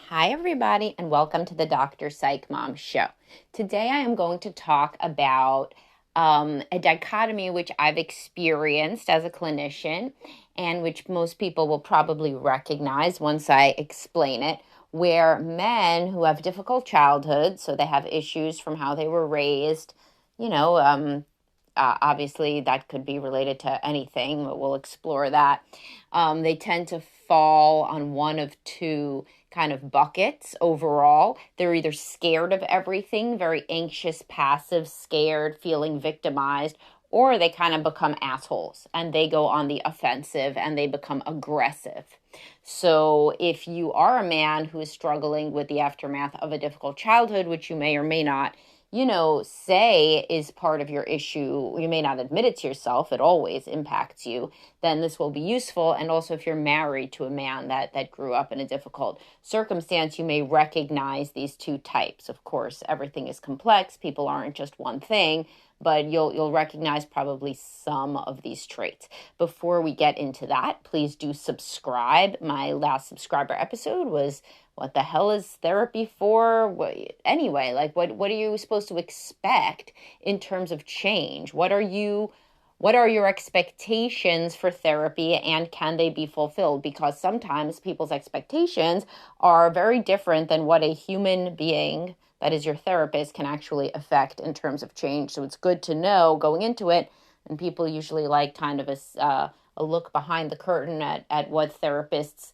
Hi, everybody, and welcome to the Dr. Psych Mom Show. Today, I am going to talk about a dichotomy which I've experienced as a clinician and which most people will probably recognize once I explain it, where men who have difficult childhoods, so they have issues from how they were raised, you know, obviously, that could be related to anything, but we'll explore that. They tend to fall on one of two kind of buckets overall. They're either scared of everything, very anxious, passive, scared, feeling victimized, or they kind of become assholes and they go on the offensive and they become aggressive. So if you are a man who is struggling with the aftermath of a difficult childhood, which you may or may not, say is part of your issue, you may not admit it to yourself, it always impacts you, then this will be useful. And also if you're married to a man that grew up in a difficult circumstance, you may recognize these two types. Of course, everything is complex. People aren't just one thing, but you'll recognize probably some of these traits. Before we get into that, please do subscribe. My last subscriber episode was what the hell is therapy for? Anyway, like what are you supposed to expect in terms of change? What are your expectations for therapy, and can they be fulfilled? Because sometimes people's expectations are very different than what a human being, that is your therapist, can actually affect in terms of change. So it's good to know going into it, and people usually like kind of a look behind the curtain at what therapists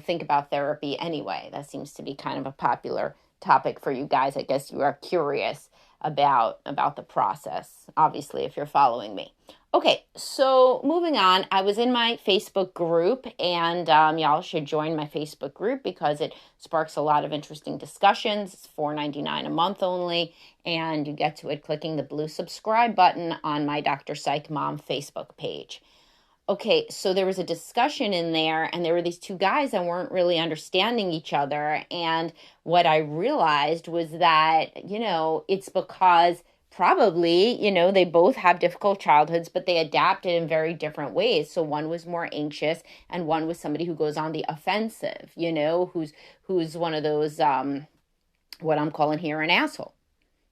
think about therapy anyway. That seems to be kind of a popular topic for you guys. I guess you are curious about the process, obviously, if you're following me. Okay, so moving on, I was in my Facebook group, and y'all should join my Facebook group because it sparks a lot of interesting discussions. It's $4.99 a month only, and you get to it clicking the blue subscribe button on my Dr. Psych Mom Facebook page. Okay, so there was a discussion in there, and there were these two guys that weren't really understanding each other. And what I realized was that, it's because probably, they both have difficult childhoods, but they adapted in very different ways. So one was more anxious, and one was somebody who goes on the offensive, who's one of those, what I'm calling here an asshole.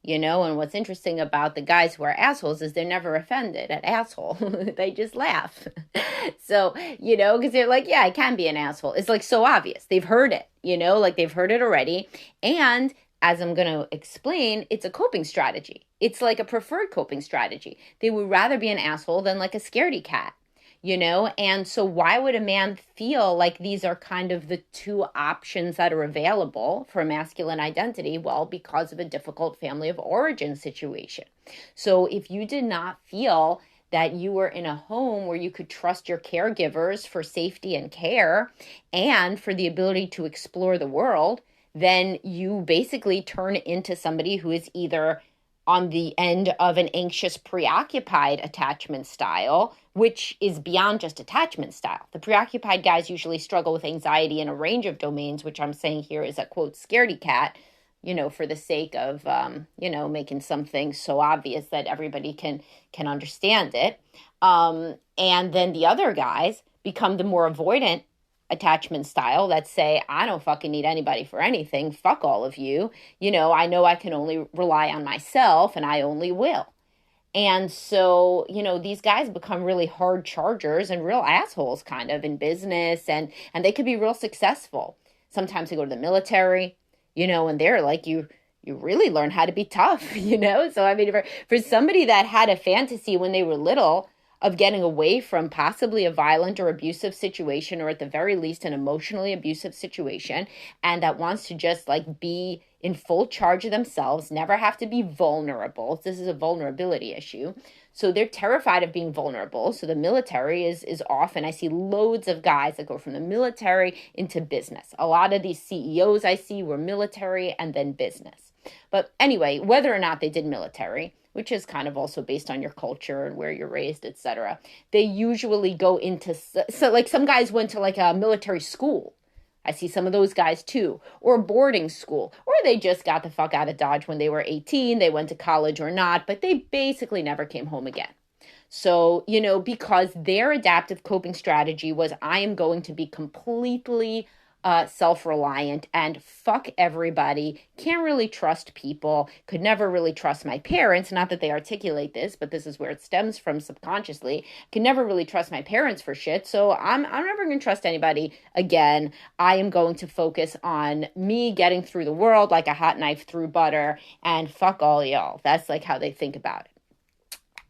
And what's interesting about the guys who are assholes is they're never offended at asshole. They just laugh. So, because they're like, yeah, I can be an asshole. It's like so obvious. They've heard it, like they've heard it already. And as I'm going to explain, it's a coping strategy. It's like a preferred coping strategy. They would rather be an asshole than like a scaredy-cat. And so why would a man feel like these are kind of the two options that are available for masculine identity? Well, because of a difficult family of origin situation. So if you did not feel that you were in a home where you could trust your caregivers for safety and care and for the ability to explore the world, then you basically turn into somebody who is either on the end of an anxious, preoccupied attachment style, which is beyond just attachment style. The preoccupied guys usually struggle with anxiety in a range of domains, which I'm saying here is a, quote, scaredy-cat, for the sake of, making something so obvious that everybody can understand it. And then the other guys become the more avoidant attachment style that say, I don't fucking need anybody for anything. Fuck all of you. I know I can only rely on myself, and I only will. And so, these guys become really hard chargers and real assholes kind of in business, and they could be real successful. Sometimes they go to the military, and they're like, you really learn how to be tough, So, I mean, for somebody that had a fantasy when they were little of getting away from possibly a violent or abusive situation, or at the very least an emotionally abusive situation, and that wants to just like be in full charge of themselves, never have to be vulnerable. This is a vulnerability issue. So they're terrified of being vulnerable. So the military is often, I see loads of guys that go from the military into business. A lot of these CEOs I see were military and then business. But anyway, whether or not they did military, which is kind of also based on your culture and where you're raised, etc. They usually go into, so like some guys went to like a military school. I see some of those guys too, or boarding school, or they just got the fuck out of Dodge when they were 18. They went to college or not, but they basically never came home again. So, because their adaptive coping strategy was, I am going to be completely self-reliant, and fuck everybody. Can't really trust people. Could never really trust my parents. Not that they articulate this, but this is where it stems from subconsciously. Can never really trust my parents for shit. So I'm never going to trust anybody again. I am going to focus on me getting through the world like a hot knife through butter, and fuck all y'all. That's like how they think about it.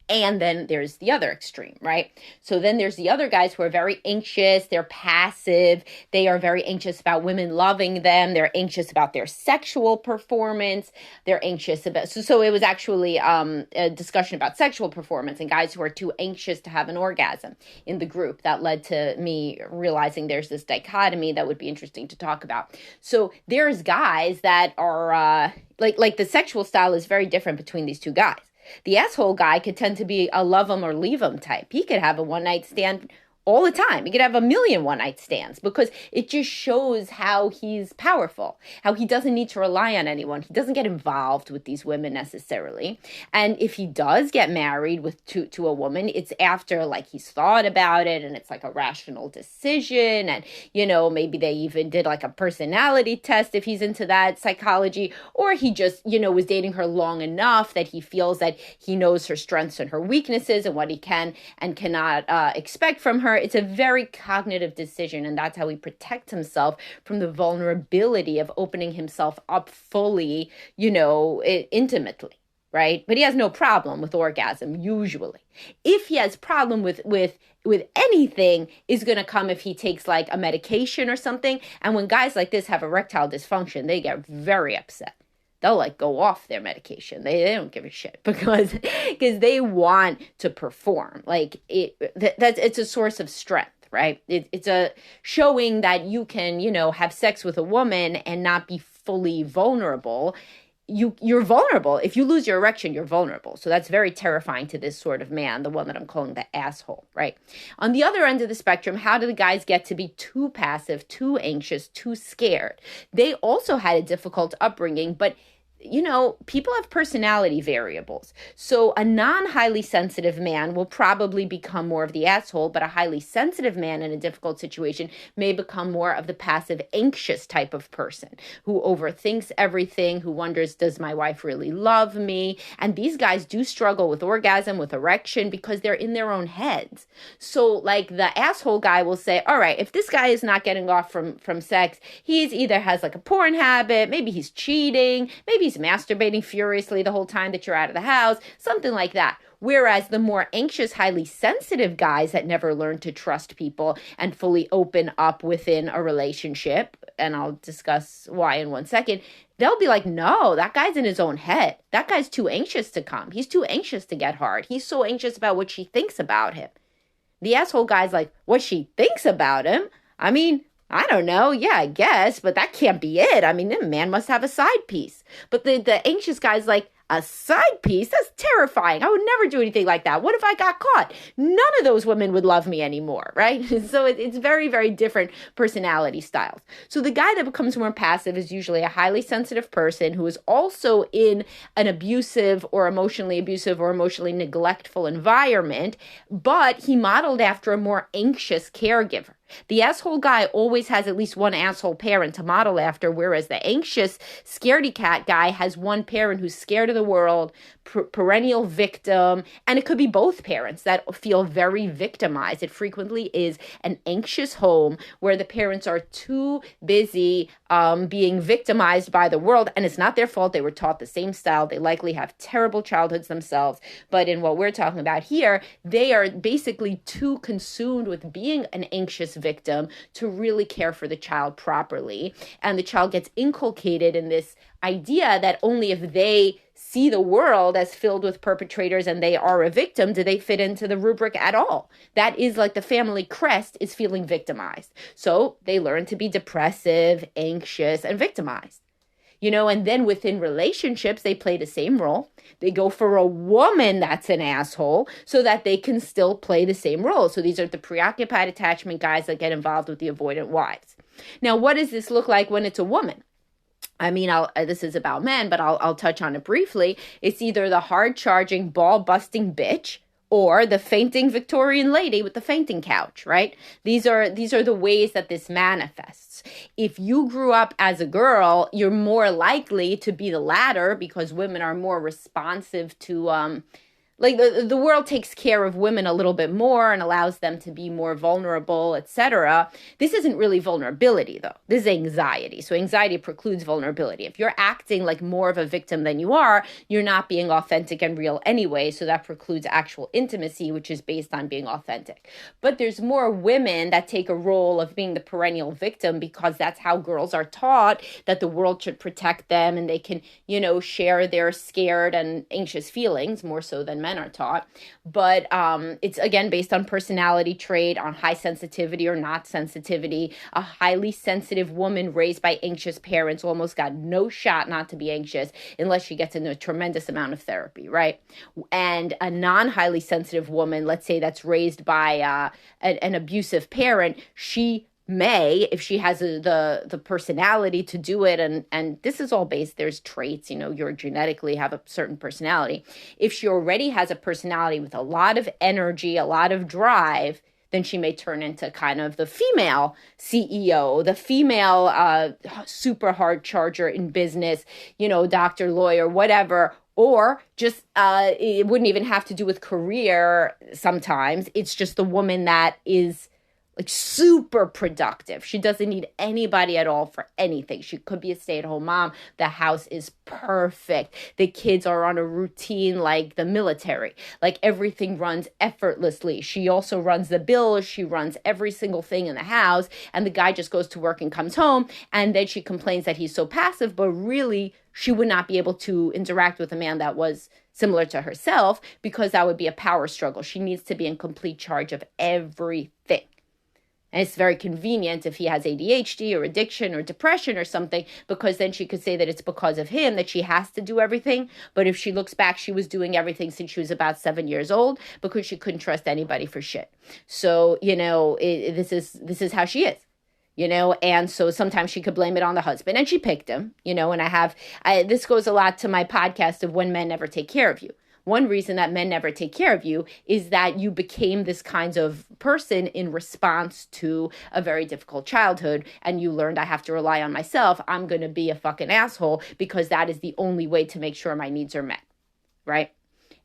And then there's the other extreme, right? So then there's the other guys who are very anxious. They're passive. They are very anxious about women loving them. They're anxious about their sexual performance. They're anxious about, so it was actually a discussion about sexual performance and guys who are too anxious to have an orgasm in the group. That led to me realizing there's this dichotomy that would be interesting to talk about. So there's guys that are like the sexual style is very different between these two guys. The asshole guy could tend to be a love him or leave him type. He could have a one-night stand all the time. He could have a million one-night stands because it just shows how he's powerful, how he doesn't need to rely on anyone. He doesn't get involved with these women necessarily. And if he does get married to a woman, it's after like he's thought about it and it's like a rational decision. And, you know, maybe they even did like a personality test if he's into that psychology, or he just, you know, was dating her long enough that he feels that he knows her strengths and her weaknesses and what he can and cannot expect from her. It's a very cognitive decision, and that's how he protects himself from the vulnerability of opening himself up fully, you know, intimately, right? But he has no problem with orgasm, usually. If he has problem with anything, is going to come if he takes like a medication or something. And when guys like this have erectile dysfunction, they get very upset. They'll like go off their medication. They don't give a shit because they want to perform. Like it's a source of strength, right? It's a showing that you can, you know, have sex with a woman and not be fully vulnerable. You're vulnerable. If you lose your erection, you're vulnerable. So that's very terrifying to this sort of man, the one that I'm calling the asshole, right? On the other end of the spectrum, how do the guys get to be too passive, too anxious, too scared? They also had a difficult upbringing, but you know, people have personality variables. So a non-highly sensitive man will probably become more of the asshole, but a highly sensitive man in a difficult situation may become more of the passive, anxious type of person who overthinks everything, who wonders, does my wife really love me? And these guys do struggle with orgasm, with erection, because they're in their own heads. So like the asshole guy will say, all right, if this guy is not getting off from sex, he's either has like a porn habit, maybe he's cheating, maybe he's masturbating furiously the whole time that you're out of the house, something like that. Whereas the more anxious, highly sensitive guys that never learn to trust people and fully open up within a relationship, and I'll discuss why in 1 second, they'll be like, no, that guy's in his own head. That guy's too anxious to come. He's too anxious to get hard. He's so anxious about what she thinks about him. The asshole guy's like, what she thinks about him? I mean, I don't know. Yeah, I guess, but that can't be it. I mean, the man must have a side piece. But the anxious guy's like, a side piece? That's terrifying. I would never do anything like that. What if I got caught? None of those women would love me anymore, right? So it's very, very different personality styles. So the guy that becomes more passive is usually a highly sensitive person who is also in an abusive or emotionally neglectful environment, but he modeled after a more anxious caregiver. The asshole guy always has at least one asshole parent to model after, whereas the anxious scaredy-cat guy has one parent who's scared of the world, perennial victim, and it could be both parents that feel very victimized. It frequently is an anxious home where the parents are too busy being victimized by the world, and it's not their fault. They were taught the same style. They likely have terrible childhoods themselves, but in what we're talking about here, they are basically too consumed with being an anxious victim to really care for the child properly. And the child gets inculcated in this idea that only if they see the world as filled with perpetrators and they are a victim, do they fit into the rubric at all. That is like the family crest is feeling victimized. So they learn to be depressive, anxious, and victimized. You know, and then within relationships, they play the same role. They go for a woman that's an asshole so that they can still play the same role. So these are the preoccupied attachment guys that get involved with the avoidant wives. Now, what does this look like when it's a woman? I mean, this is about men, but I'll touch on it briefly. It's either the hard-charging, ball-busting bitch, or the fainting Victorian lady with the fainting couch, right? These are the ways that this manifests. If you grew up as a girl, you're more likely to be the latter because women are more responsive to like the world takes care of women a little bit more and allows them to be more vulnerable, etc. This isn't really vulnerability, though. This is anxiety. So anxiety precludes vulnerability. If you're acting like more of a victim than you are, you're not being authentic and real anyway. So that precludes actual intimacy, which is based on being authentic. But there's more women that take a role of being the perennial victim because that's how girls are taught that the world should protect them and they can, share their scared and anxious feelings more so than men are taught. But it's, again, based on personality trait, on high sensitivity or not sensitivity. A highly sensitive woman raised by anxious parents almost got no shot not to be anxious unless she gets in a tremendous amount of therapy, right? And a non-highly sensitive woman, let's say that's raised by an abusive parent, she may, if she has the personality to do it, and this is all based, there's traits, you're genetically have a certain personality. If she already has a personality with a lot of energy, a lot of drive, then she may turn into kind of the female CEO, the female super hard charger in business, doctor, lawyer, whatever. Or just it wouldn't even have to do with career sometimes. It's just the woman that is like super productive. She doesn't need anybody at all for anything. She could be a stay-at-home mom. The house is perfect. The kids are on a routine like the military. Like everything runs effortlessly. She also runs the bills. She runs every single thing in the house. And the guy just goes to work and comes home. And then she complains that he's so passive, but really she would not be able to interact with a man that was similar to herself because that would be a power struggle. She needs to be in complete charge of everything. And it's very convenient if he has ADHD or addiction or depression or something, because then she could say that it's because of him that she has to do everything. But if she looks back, she was doing everything since she was about 7 years old because she couldn't trust anybody for shit. So, this is how she is. And so sometimes she could blame it on the husband, and she picked him, and this goes a lot to my podcast of when men never take care of you. One reason that men never take care of you is that you became this kind of person in response to a very difficult childhood, and you learned, I have to rely on myself. I'm going to be a fucking asshole because that is the only way to make sure my needs are met, right?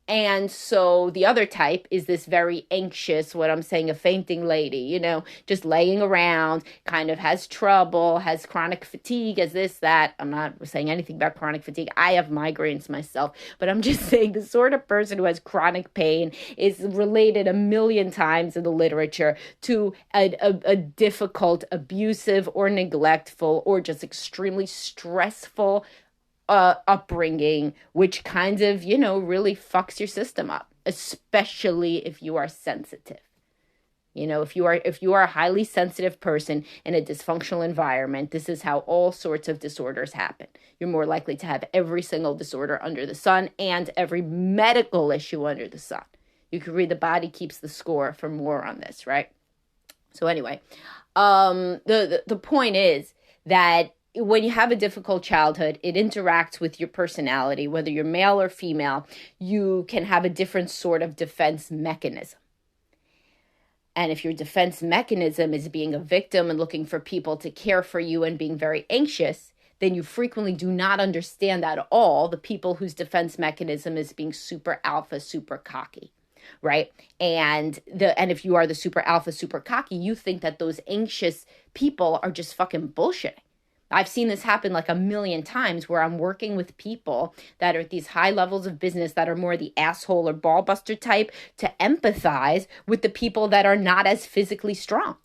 And so the other type is this very anxious, what I'm saying, a fainting lady, just laying around, kind of has trouble, has chronic fatigue, as this, that. I'm not saying anything about chronic fatigue. I have migraines myself, but I'm just saying the sort of person who has chronic pain is related a million times in the literature to a difficult, abusive, or neglectful, or just extremely stressful upbringing, which kind of, really fucks your system up, especially if you are sensitive. If you are a highly sensitive person in a dysfunctional environment, this is how all sorts of disorders happen. You're more likely to have every single disorder under the sun and every medical issue under the sun. You can read The Body Keeps the Score for more on this, right? So anyway, the point is that when you have a difficult childhood, it interacts with your personality, whether you're male or female. You can have a different sort of defense mechanism. And if your defense mechanism is being a victim and looking for people to care for you and being very anxious, then you frequently do not understand at all the people whose defense mechanism is being super alpha, super cocky. Right. And if you are the super alpha, super cocky, you think that those anxious people are just fucking bullshitting. I've seen this happen like a million times where I'm working with people that are at these high levels of business that are more the asshole or ball buster type to empathize with the people that are not as physically strong.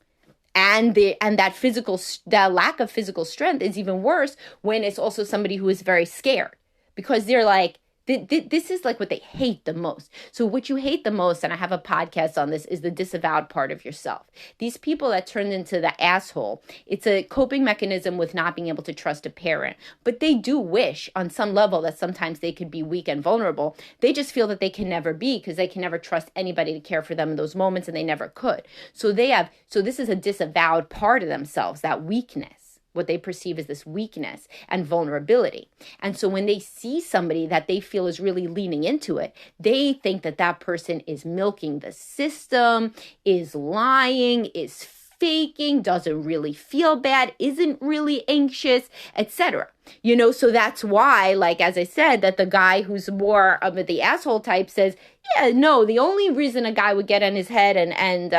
And that lack of physical strength is even worse when it's also somebody who is very scared, because they're like, this is like what they hate the most. So what you hate the most, and I have a podcast on this, is the disavowed part of yourself. These people that turn into the asshole, it's a coping mechanism with not being able to trust a parent. But they do wish on some level that sometimes they could be weak and vulnerable. They just feel that they can never be, because they can never trust anybody to care for them in those moments, and they never could. So this is a disavowed part of themselves, that weakness. what they perceive as this weakness and vulnerability. And so when they see somebody that they feel is really leaning into it, they think that that person is milking the system, is lying, is faking, doesn't really feel bad, isn't really anxious, etc. So that's why, like, as I said, that the guy who's more of the asshole type says, yeah, no, the only reason a guy would get in his head and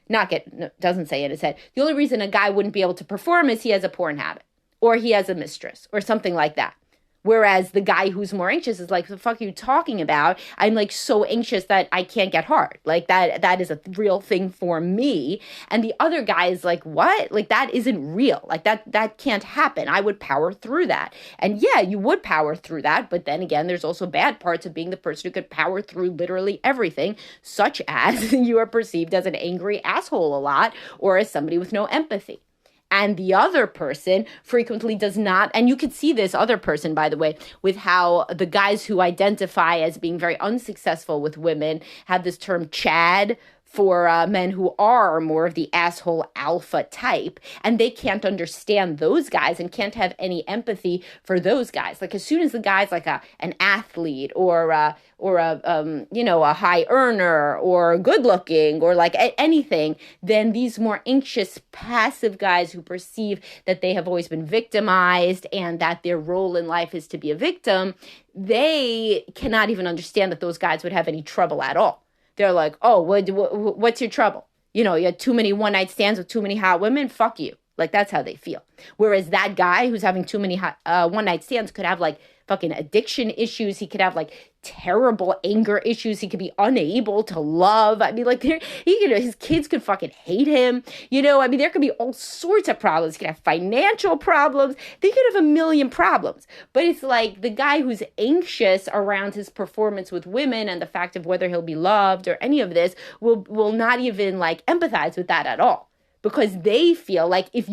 not get, no, doesn't say in his head, the only reason a guy wouldn't be able to perform is he has a porn habit or he has a mistress or something like that. Whereas the guy who's more anxious is like, the fuck are you talking about? I'm like so anxious that I can't get hard. Like that is a real thing for me. And the other guy is like, what? Like that isn't real. Like that can't happen. I would power through that. And yeah, you would power through that. But then again, there's also bad parts of being the person who could power through literally everything, such as you are perceived as an angry asshole a lot or as somebody with no empathy. And the other person frequently does not. And you could see this other person, by the way, with how the guys who identify as being very unsuccessful with women have this term Chad for men who are more of the asshole alpha type, and they can't understand those guys and can't have any empathy for those guys. Like as soon as the guy's like an athlete or a high earner or good looking or like anything, then these more anxious passive guys who perceive that they have always been victimized and that their role in life is to be a victim, they cannot even understand that those guys would have any trouble at all. They're like, oh, what's your trouble? You had too many one-night stands with too many hot women? Fuck you. Like, that's how they feel. Whereas that guy who's having too many one-night stands could have, like, fucking addiction issues. He could have, like, terrible anger issues. He could be unable to love. I mean, like, his kids could fucking hate him. There could be all sorts of problems. He could have financial problems. They could have a million problems. But it's like the guy who's anxious around his performance with women and the fact of whether he'll be loved or any of this will not even, like, empathize with that at all. Because they feel like if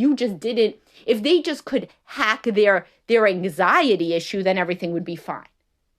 they just could hack their anxiety issue, then everything would be fine.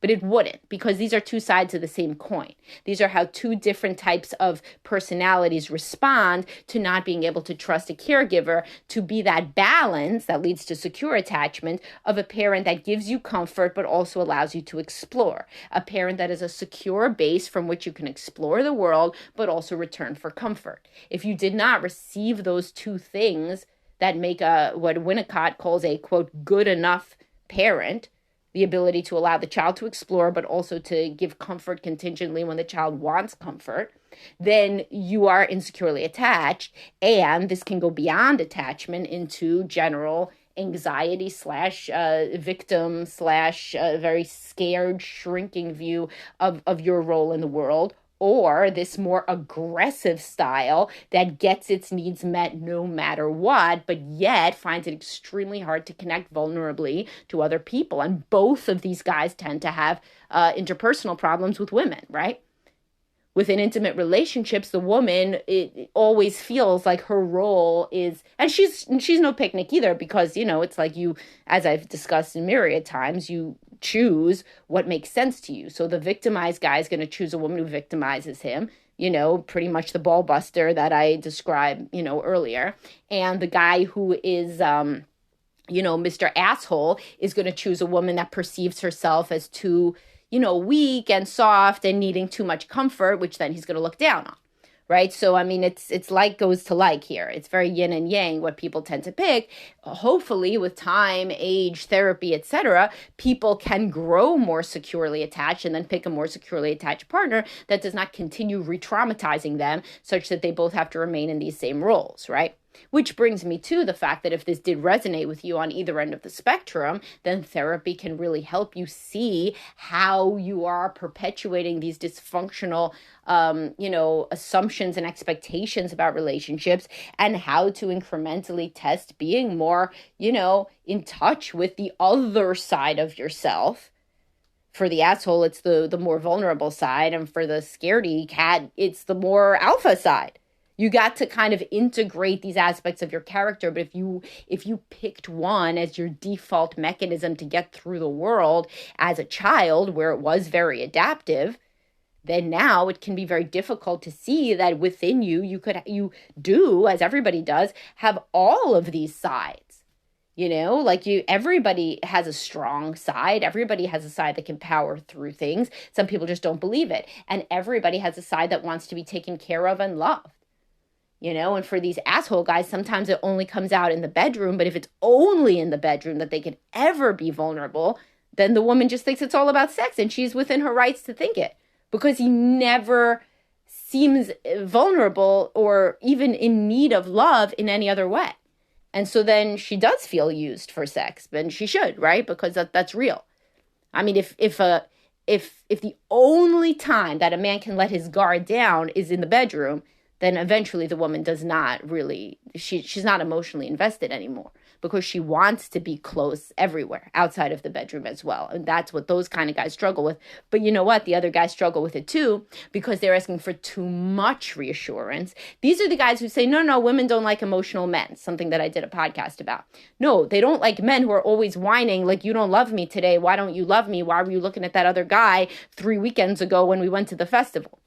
But it wouldn't, because these are two sides of the same coin. These are how two different types of personalities respond to not being able to trust a caregiver, to be that balance that leads to secure attachment of a parent that gives you comfort but also allows you to explore. A parent that is a secure base from which you can explore the world but also return for comfort. If you did not receive those two things that make what Winnicott calls a, quote, good enough parent, the ability to allow the child to explore, but also to give comfort contingently when the child wants comfort, then you are insecurely attached. And this can go beyond attachment into general anxiety / victim / very scared, shrinking view of your role in the world, or this more aggressive style that gets its needs met no matter what, but yet finds it extremely hard to connect vulnerably to other people. And both of these guys tend to have interpersonal problems with women, right? Within intimate relationships, the woman, it always feels like her role is, and she's no picnic either, because, it's like you, as I've discussed in myriad times, you choose what makes sense to you. So the victimized guy is going to choose a woman who victimizes him, pretty much the ball buster that I described, earlier. And the guy who is, Mr. Asshole is going to choose a woman that perceives herself as too, weak and soft and needing too much comfort, which then he's going to look down on. Right. So, it's like goes to like here. It's very yin and yang what people tend to pick. Hopefully, with time, age, therapy, etc., people can grow more securely attached and then pick a more securely attached partner that does not continue re-traumatizing them such that they both have to remain in these same roles. Right. Which brings me to the fact that if this did resonate with you on either end of the spectrum, then therapy can really help you see how you are perpetuating these dysfunctional, assumptions and expectations about relationships, and how to incrementally test being more, in touch with the other side of yourself. For the asshole, it's the more vulnerable side, and for the scaredy-cat, it's the more alpha side. You got to kind of integrate these aspects of your character, but if you picked one as your default mechanism to get through the world as a child, where it was very adaptive, then now it can be very difficult to see that within you do, as everybody does, have all of these sides. Like everybody has a strong side. Everybody has a side that can power through things. Some people just don't believe it. And everybody has a side that wants to be taken care of and loved. And for these asshole guys, sometimes it only comes out in the bedroom. But if it's only in the bedroom that they could ever be vulnerable, then the woman just thinks it's all about sex, and she's within her rights to think it, because he never seems vulnerable or even in need of love in any other way. And so then she does feel used for sex, and she should, right? Because that's real. I mean, if the only time that a man can let his guard down is in the bedroom, then eventually the woman does not really, she's not emotionally invested anymore, because she wants to be close everywhere outside of the bedroom as well. And that's what those kind of guys struggle with. But you know what? The other guys struggle with it too, because they're asking for too much reassurance. These are the guys who say, no, women don't like emotional men, something that I did a podcast about. No, they don't like men who are always whining, like, you don't love me today. Why don't you love me? Why were you looking at that other guy 3 weekends ago when we went to the festival?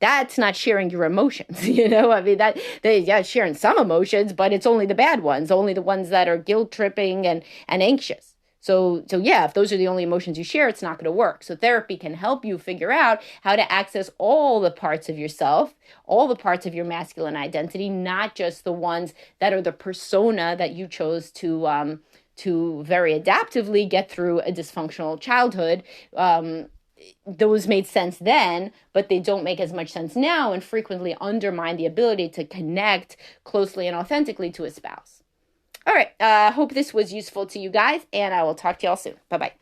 That's not sharing your emotions, I mean, sharing some emotions, but it's only the bad ones, only the ones that are guilt tripping and anxious. So yeah, if those are the only emotions you share, it's not going to work. So therapy can help you figure out how to access all the parts of yourself, all the parts of your masculine identity, not just the ones that are the persona that you chose to very adaptively get through a dysfunctional childhood. Those made sense then, but they don't make as much sense now, and frequently undermine the ability to connect closely and authentically to a spouse. All right. Hope this was useful to you guys, and I will talk to y'all soon. Bye-bye.